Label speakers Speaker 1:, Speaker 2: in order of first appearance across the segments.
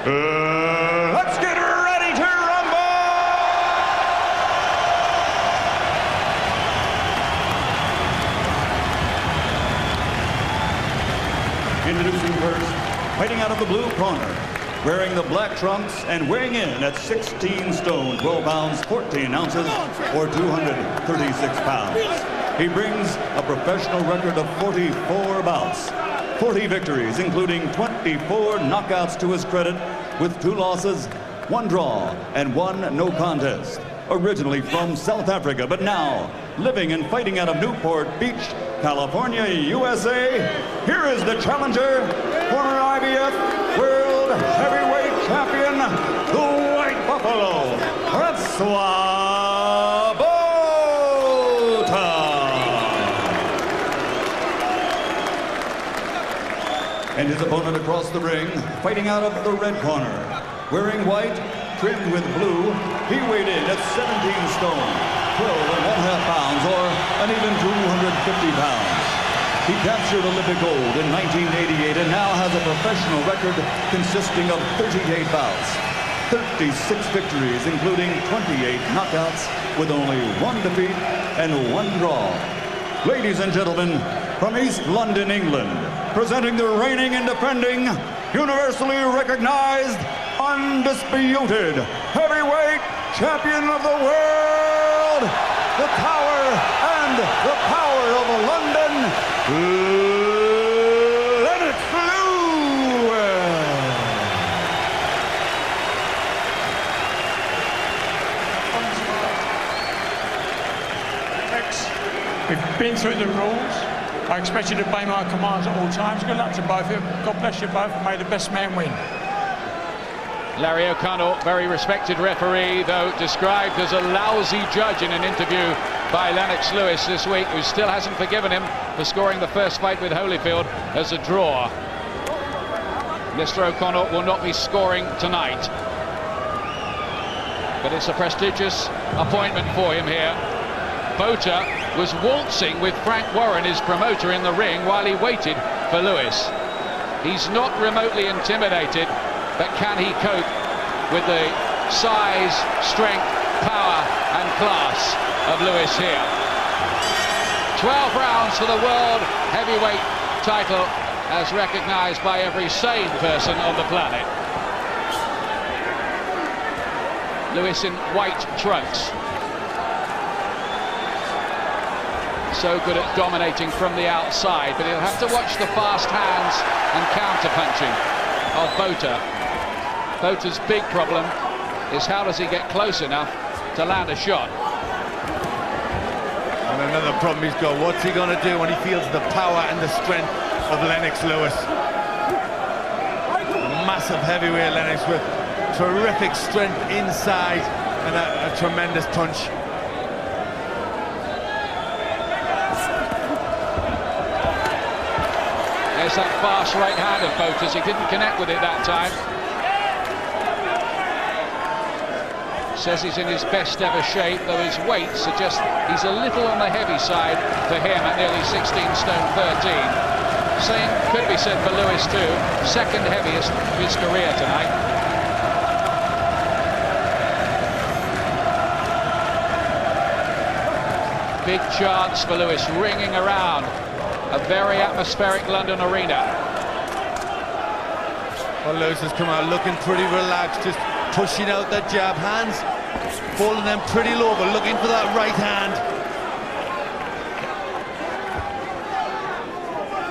Speaker 1: Let's get ready to rumble! Introducing first, fighting out of the blue corner, wearing the black trunks and weighing in at 16 stone, 12 pounds, 14 ounces, or 236 pounds. He brings a professional record of 44 bouts, 40 victories, including 24 knockouts to his credit, with 2 losses, 1 draw, and 1 no contest. Originally from South Africa, but now living and fighting out of Newport Beach, California, USA, here is the challenger, former IBF World Heavyweight Champion, the White Buffalo, Francois BOTHA. And his opponent across the ring, fighting out of the red corner, wearing white, trimmed with blue, he weighed in at 17 stone, 12.5 pounds, or an even 250 pounds. He captured Olympic gold in 1988 and now has a professional record consisting of 38 bouts, 36 victories, including 28 knockouts, with only 1 defeat and 1 draw. Ladies and gentlemen, from East London, England, presenting the reigning and defending, universally recognized, undisputed heavyweight champion of the world, the power and the power of London, Lennox Lewis.
Speaker 2: We've been through the rules. I expect you to obey my commands at all times. Good luck to both of you. God bless you both, and may the best man win.
Speaker 3: Larry O'Connell, very respected referee, though described as a lousy judge in an interview by Lennox Lewis this week, who still hasn't forgiven him for scoring the first fight with Holyfield as a draw. Mr. O'Connell will not be scoring tonight, but it's a prestigious appointment for him here. BOTHA was waltzing with Frank Warren, his promoter, in the ring while he waited for Lewis. He's not remotely intimidated, but can he cope with the size, strength, power and class of Lewis here? 12 rounds for the world heavyweight title, as recognized by every sane person on the planet. Lewis in white trunks. So good at dominating from the outside, but he'll have to watch the fast hands and counter-punching of BOTHA. BOTHA's big problem is how does he get close enough to land a shot.
Speaker 4: And another problem he's got, what's he going to do when he feels the power and the strength of Lennox Lewis? Massive heavyweight Lennox with terrific strength inside and a tremendous punch.
Speaker 3: There's that fast right hand of BOTHA's. He didn't connect with it that time. Says he's in his best ever shape, though his weight suggests he's a little on the heavy side for him at nearly 16 stone 13. Same could be said for Lewis too, second heaviest of his career tonight. Big chance for Lewis ringing around a very atmospheric London arena.
Speaker 4: Well, Lewis has come out looking pretty relaxed, just pushing out that jab, hands folding them pretty low, but looking for that right hand.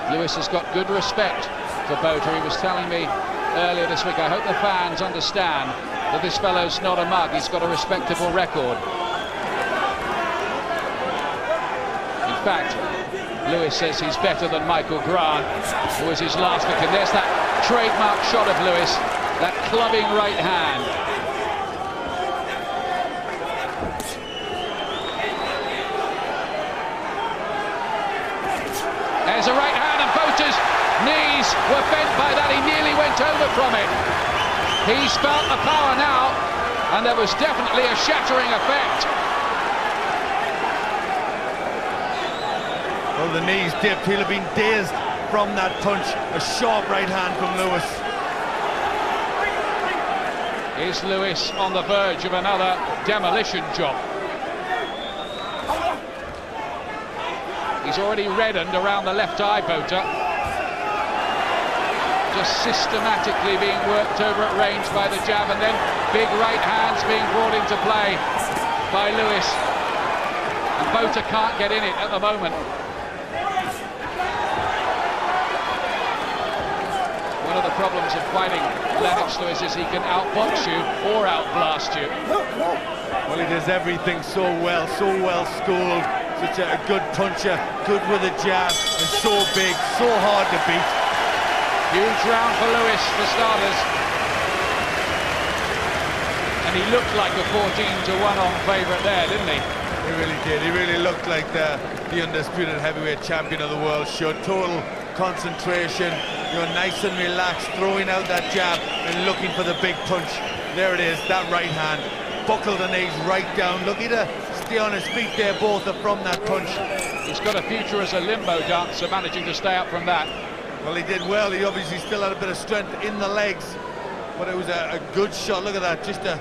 Speaker 3: Lewis has got good respect for BOTHA. He was telling me earlier this week, I hope the fans understand that this fellow's not a mug, he's got a respectable record. In fact, Lewis says he's better than Michael Grant, who was his last victim. There's that trademark shot of Lewis, that clubbing right hand. There's a right hand, and BOTHA's knees were bent by that. He nearly went over from it. He's felt the power now, and there was definitely a shattering effect.
Speaker 4: Well, the knees dipped, he'll have been dazed from that punch. A sharp right hand from Lewis.
Speaker 3: Is Lewis on the verge of another demolition job? He's already reddened around the left eye, BOTHA. Just systematically being worked over at range by the jab, and then big right hands being brought into play by Lewis. And BOTHA can't get in it at the moment. One of the problems of fighting Lennox Lewis is he can outbox you or outblast you.
Speaker 4: Well, he does everything so well schooled. Such a good puncher, good with a jab, and so big, so hard to beat.
Speaker 3: Huge round for Lewis, for starters. And he looked like a 14-to-1 on favourite there, didn't he?
Speaker 4: He really did. He really looked like the undisputed heavyweight champion of the world. Showed total concentration, you know, nice and relaxed, throwing out that jab and looking for the big punch. There it is, that right hand. Buckled the knees right down, looking to stay on his feet there, BOTHA, from that punch.
Speaker 3: He's got a future as a limbo dancer, managing to stay up from that.
Speaker 4: Well, he did well. He obviously still had a bit of strength in the legs, but it was a good shot. Look at that, just a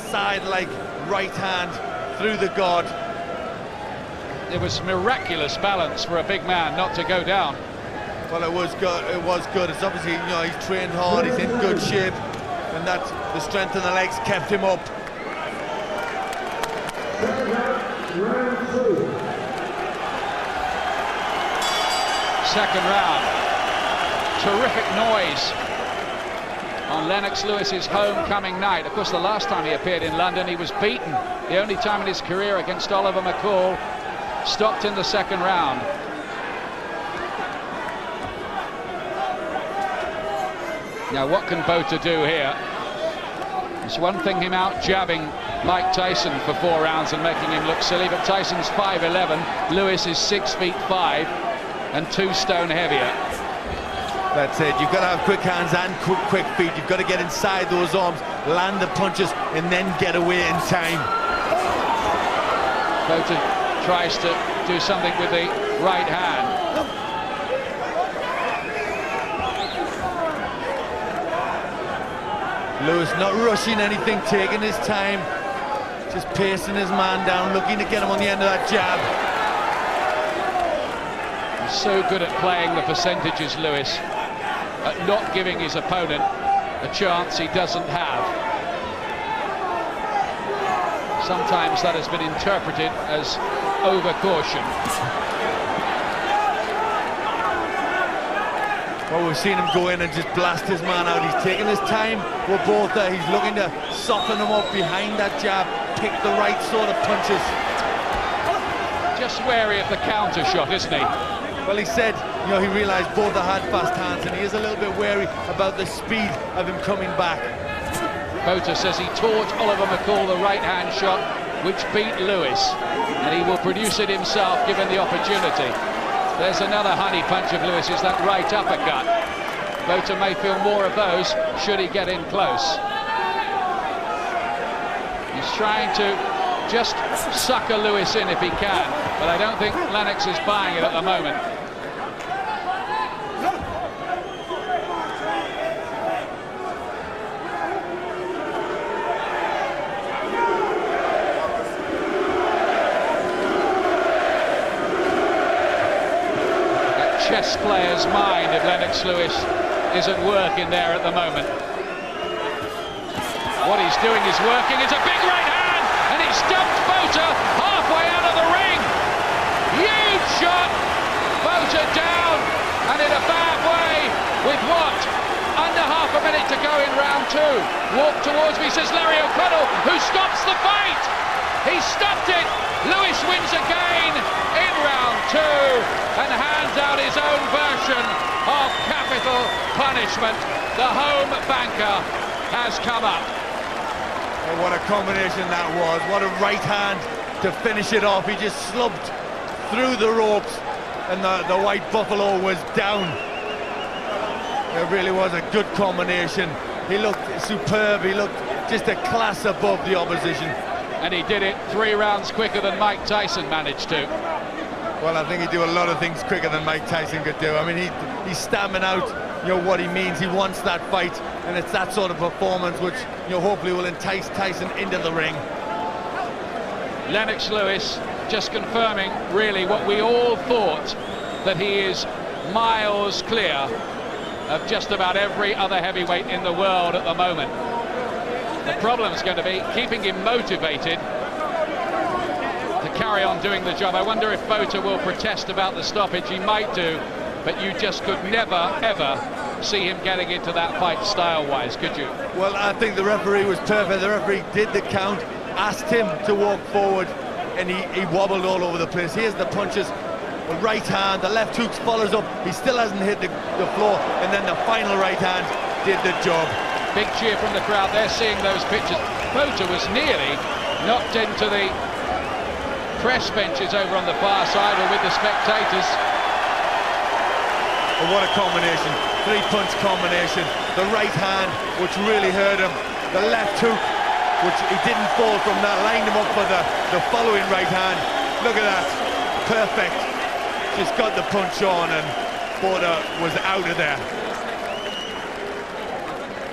Speaker 4: side-like right hand through the guard.
Speaker 3: It was miraculous balance for a big man not to go down.
Speaker 4: Well, it was good. It was good. It's obviously, you know, he's trained hard. He's in good shape, and that's the strength in the legs kept him up.
Speaker 3: Second round. Terrific noise on Lennox Lewis's homecoming night. Of course, the last time he appeared in London, he was beaten. The only time in his career against Oliver McCall. Stopped in the second round. Now, what can BOTHA do here? It's one thing him out jabbing Mike Tyson for 4 rounds and making him look silly, but Tyson's 5'11", Lewis is 6'5" and 2 stone heavier.
Speaker 4: That's it. You've got to have quick hands and quick feet. You've got to get inside those arms, land the punches, and then get away in time.
Speaker 3: BOTHA tries to do something with the right hand.
Speaker 4: Lewis not rushing anything, taking his time, just pacing his man down, looking to get him on the end of that jab.
Speaker 3: He's so good at playing the percentages, Lewis, at not giving his opponent a chance he doesn't have. Sometimes that has been interpreted as over-caution.
Speaker 4: Well, we've seen him go in and just blast his man out. He's taking his time with BOTHA. He's looking to soften him up behind that jab, pick the right sort of punches.
Speaker 3: Just wary of the counter shot, isn't he?
Speaker 4: Well, he said, you know, he realised BOTHA had fast hands, and he is a little bit wary about the speed of him coming back.
Speaker 3: BOTHA says he taught Oliver McCall the right-hand shot, which beat Lewis, and he will produce it himself given the opportunity. There's another honey punch of Lewis's, that right uppercut. BOTHA may feel more of those should he get in close. He's trying to just sucker Lewis in if he can, but I don't think Lennox is buying it at the moment. Chess player's mind if Lennox Lewis is at work in there at the moment. What he's doing is working. It's a big right hand, and he's dumped BOTHA halfway out of the ring. Huge shot. BOTHA down, and in a bad way with what? Under half a minute to go in round 2. Walk towards me, says Larry O'Connell, who stops the fight. He stopped it. Lewis wins again in round 2 and hands out his own version of capital punishment. The home banker has come up.
Speaker 4: Oh, what a combination that was. What a right hand to finish it off. He just slumped through the ropes and the White Buffalo was down. It really was a good combination. He looked superb. He looked just a class above the opposition.
Speaker 3: And he did it 3 rounds quicker than Mike Tyson managed to.
Speaker 4: Well, I think he'd do a lot of things quicker than Mike Tyson could do. I mean, he's stamping out, you know, what he means. He wants that fight. And it's that sort of performance which, you know, hopefully will entice Tyson into the ring.
Speaker 3: Lennox Lewis just confirming really what we all thought, that he is miles clear of just about every other heavyweight in the world at the moment. The problem is going to be keeping him motivated to carry on doing the job. I wonder if BOTHA will protest about the stoppage. He might do, but you just could never ever see him getting into that fight style-wise, could you?
Speaker 4: Well, I think the referee was perfect. The referee did the count, asked him to walk forward, and he wobbled all over the place. Here's the punches, the right hand, the left hook follows up. He still hasn't hit the floor, and then the final right hand did the job.
Speaker 3: Big cheer from the crowd. They're seeing those pictures. BOTHA was nearly knocked into the press benches over on the far side, or with the spectators.
Speaker 4: And what a combination, three-punch combination. The right hand, which really hurt him. The left hook, which he didn't fall from that, lined him up for the following right hand. Look at that, perfect. Just got the punch on, and BOTHA was out of there.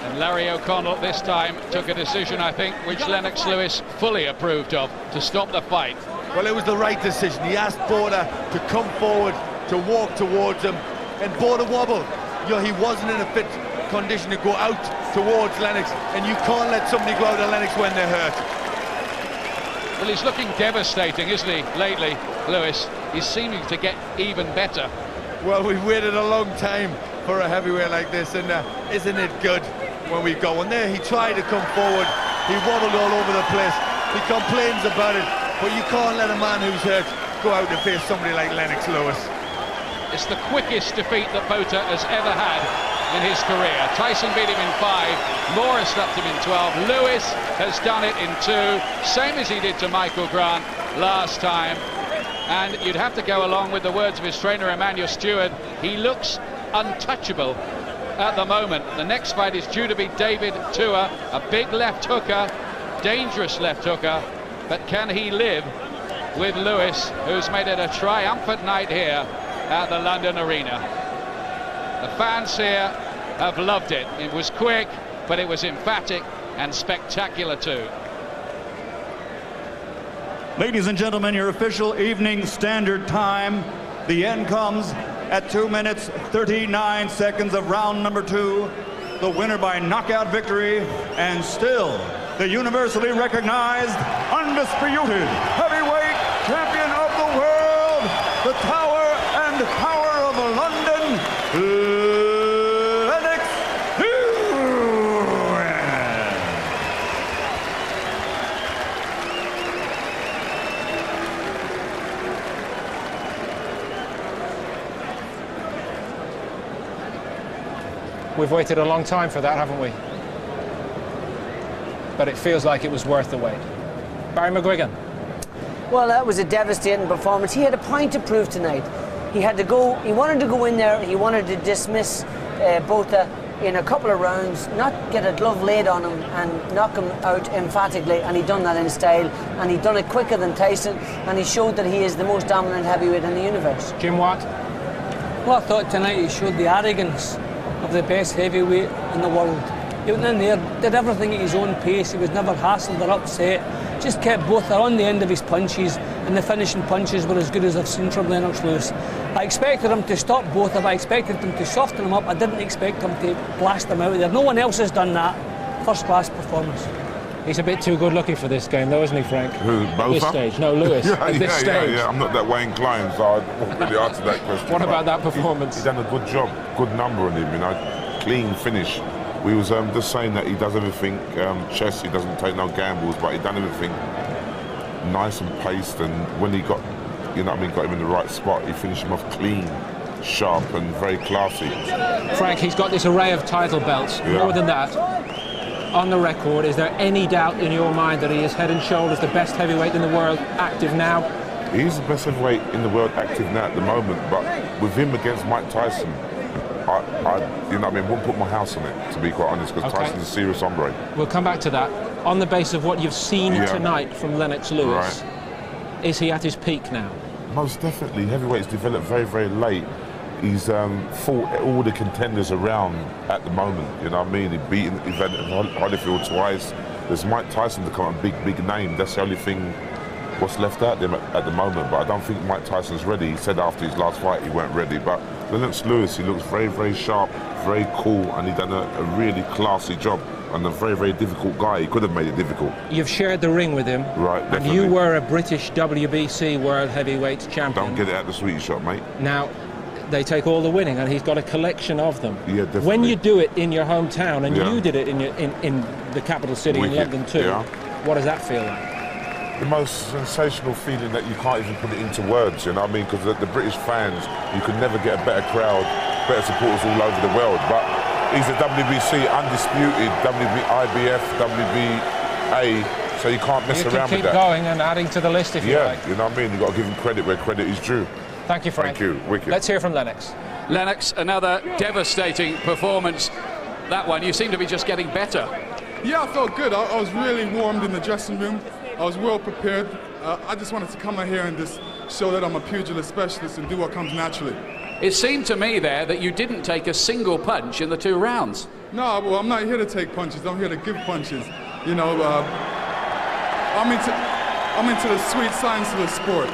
Speaker 3: And Larry O'Connell this time took a decision, I think, which Lennox Lewis fully approved of, to stop the fight.
Speaker 4: Well, it was the right decision. He asked BOTHA to come forward, to walk towards him, and BOTHA wobbled. You know, he wasn't in a fit condition to go out towards Lennox, and you can't let somebody go out to Lennox when they're hurt.
Speaker 3: Well, he's looking devastating, isn't he, lately, Lewis? He's seeming to get even better.
Speaker 4: Well, we've waited a long time for a heavyweight like this, and isn't it good when we go? And there, he tried to come forward. He wobbled all over the place. He complains about it, but you can't let a man who's hurt go out to face somebody like Lennox Lewis.
Speaker 3: It's the quickest defeat that BOTHA has ever had in his career. Tyson beat him in 5, Morris stopped him in 12, Lewis has done it in 2, same as he did to Michael Grant last time. And you'd have to go along with the words of his trainer, Emmanuel Stewart. He looks untouchable at the moment. The next fight is due to be David Tua, a big left hooker, dangerous left hooker, but can he live with Lewis, who's made it a triumphant night here at the London Arena? The fans here have loved it. It was quick, but it was emphatic and spectacular too.
Speaker 1: Ladies and gentlemen, your official evening standard time. The end comes at 2 minutes 39 seconds of round number 2. The winner by knockout victory, and still the universally recognized, undisputed heavyweight champion of the world, the Tower and Power of London, Lennox Lewis.
Speaker 5: We've waited a long time for that, haven't we? But it feels like it was worth the wait. Barry McGuigan.
Speaker 6: Well, that was a devastating performance. He had a point to prove tonight. He had to go, he wanted to go in there, he wanted to dismiss BOTHA in a couple of rounds, not get a glove laid on him and knock him out emphatically, and he done that in style, and he done it quicker than Tyson, and he showed that he is the most dominant heavyweight in the universe.
Speaker 5: Jim Watt.
Speaker 7: Well, I thought tonight he showed the arrogance of the best heavyweight in the world. He went in there, did everything at his own pace. He was never hassled or upset. Just kept BOTHA on the end of his punches, and the finishing punches were as good as I've seen from Lennox Lewis. I expected him to stop BOTHA, but I expected him to soften him up. I didn't expect him to blast him out of there. No one else has done that. First class performance.
Speaker 5: He's a bit too good looking for this game, though, isn't he, Frank?
Speaker 8: Who,
Speaker 5: At
Speaker 8: BOTHA?
Speaker 5: this stage. No, Lewis. At this stage.
Speaker 8: Yeah. I'm not that way inclined, so I won't really answer that question.
Speaker 5: What about that performance?
Speaker 8: He's done a good job, good number on him, you know, clean finish. We was just saying that he does everything chess, he doesn't take no gambles, but he done everything nice and paced, and when he got, you know what I mean, got him in the right spot, he finished him off clean, sharp and very classy.
Speaker 5: Frank, he's got this array of title belts.
Speaker 8: Yeah.
Speaker 5: More than that, on the record, is there any doubt in your mind that he is head and shoulders the best heavyweight in the world active now?
Speaker 8: He's the best heavyweight in the world active now at the moment, but with him against Mike Tyson, I you know what I mean, wouldn't put my house on it, to be quite honest, because
Speaker 5: Okay.
Speaker 8: Tyson's a serious hombre.
Speaker 5: We'll come back to that. On the basis of what you've seen
Speaker 8: Yeah.
Speaker 5: tonight from Lennox Lewis, is he at his peak now?
Speaker 8: Most definitely. Heavyweights develop very, very late. He's fought all the contenders around at the moment, you know what I mean? He beaten Evander Holyfield twice. There's Mike Tyson to come out, big name. That's the only thing what's left out there at the moment. But I don't think Mike Tyson's ready. He said after his last fight he weren't ready. But Lennox Lewis, he looks very sharp, very cool, and he done a really classy job. And a very difficult guy. He could have made it difficult.
Speaker 5: You've shared the ring with him.
Speaker 8: Right, definitely.
Speaker 5: And you were a British WBC World Heavyweight Champion.
Speaker 8: Don't get it out the sweet shot, mate.
Speaker 5: Now, they take all the winning, and he's got a collection of them.
Speaker 8: Yeah, definitely.
Speaker 5: When you do it in your hometown, and
Speaker 8: Yeah.
Speaker 5: you did it in the capital city,
Speaker 8: Wicked,
Speaker 5: in London too,
Speaker 8: yeah.
Speaker 5: what does that feel like?
Speaker 8: The most sensational feeling that you can't even put it into words, you know what I mean? Because the British fans, you could never get a better crowd, better supporters all over the world. But he's a WBC undisputed, IBF, WBA, so you can't mess
Speaker 5: You
Speaker 8: around
Speaker 5: can
Speaker 8: with
Speaker 5: keep
Speaker 8: that.
Speaker 5: going and adding to the list if you like.
Speaker 8: Yeah, you know what I mean? You've got to give him credit where credit is due.
Speaker 5: Thank you, Frank.
Speaker 8: Thank you, wicked.
Speaker 5: Let's hear from Lennox.
Speaker 3: Lennox, another devastating performance. That one, you seem to be just getting better.
Speaker 9: Yeah, I felt good. I was really warmed in the dressing room. I was well prepared. I just wanted to come out here and just show that I'm a pugilist specialist and do what comes naturally.
Speaker 3: It seemed to me there that you didn't take a single punch in the 2 rounds.
Speaker 9: No, well, I'm not here to take punches. I'm here to give punches. You know, I'm into the sweet science of the sport.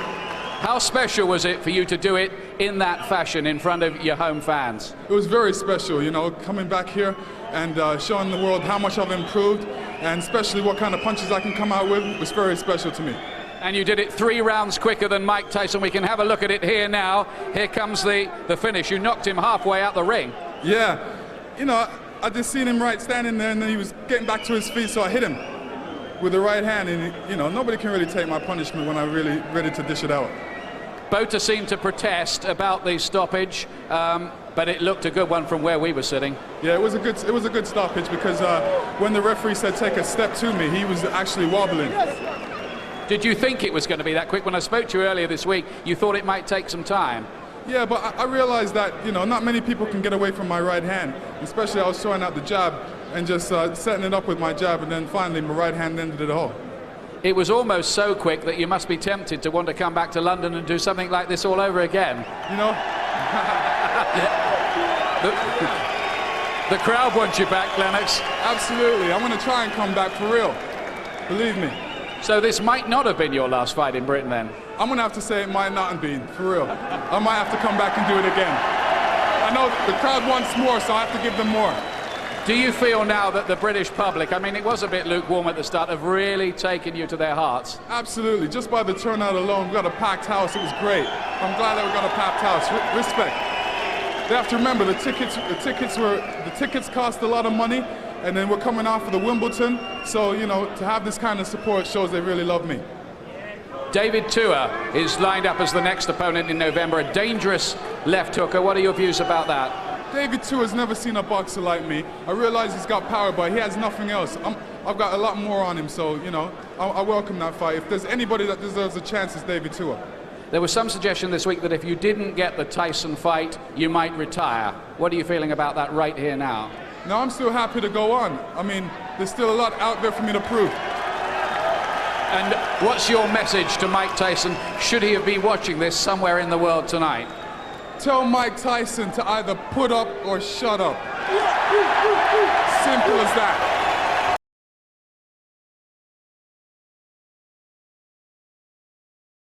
Speaker 3: How special was it for you to do it in that fashion in front of your home fans?
Speaker 9: It was very special, you know, coming back here and showing the world how much I've improved, and especially what kind of punches I can come out with was very special to me.
Speaker 3: And you did it 3 rounds quicker than Mike Tyson. We can have a look at it here now. Here comes the finish. You knocked him halfway out the ring.
Speaker 9: Yeah, you know, I just seen him standing there, and then he was getting back to his feet, so I hit him with the right hand, and you know, nobody can really take my punishment when I'm really ready to dish it out.
Speaker 3: BOTHA seemed to protest about the stoppage, but it looked a good one from where we were sitting.
Speaker 9: Yeah, it was a good stoppage because when the referee said take a step to me, he was actually wobbling.
Speaker 3: Did you think it was going to be that quick? When I spoke to you earlier this week, you thought it might take some time.
Speaker 9: Yeah, but I realized that, you know, not many people can get away from my right hand. Especially I was throwing out the jab and just setting it up with my jab, and then finally my right hand ended it all.
Speaker 3: It was almost so quick that you must be tempted to want to come back to London and do something like this all over again.
Speaker 9: You know?
Speaker 3: The crowd wants you back, Lennox.
Speaker 9: Absolutely. I'm going to try and come back for real. Believe me.
Speaker 3: So this might not have been your last fight in Britain then?
Speaker 9: I'm going to have to say it might not have been, for real. I might have to come back and do it again. I know the crowd wants more, so I have to give them more.
Speaker 3: Do you feel now that the British public, I mean, it was a bit lukewarm at the start, have really taken you to their hearts?
Speaker 9: Absolutely. Just by the turnout alone, we got a packed house. It was great. I'm glad that we got a packed house. Respect. They have to remember the tickets cost a lot of money, and then we're coming off of the Wimbledon. So, you know, to have this kind of support shows they really love me.
Speaker 3: David Tua is lined up as the next opponent in November, a dangerous left hooker. What are your views about that?
Speaker 9: David Tua has never seen a boxer like me. I realize he's got power, but he has nothing else. I've got a lot more on him, so, you know, I welcome that fight. If there's anybody that deserves a chance, it's David Tua.
Speaker 3: There was some suggestion this week that if you didn't get the Tyson fight, you might retire. What are you feeling about that right here now?
Speaker 9: No, I'm still happy to go on. I mean, there's still a lot out there for me to prove.
Speaker 3: And what's your message to Mike Tyson, should he have been watching this somewhere in the world tonight?
Speaker 9: Tell Mike Tyson to either put up or shut up. Simple as that.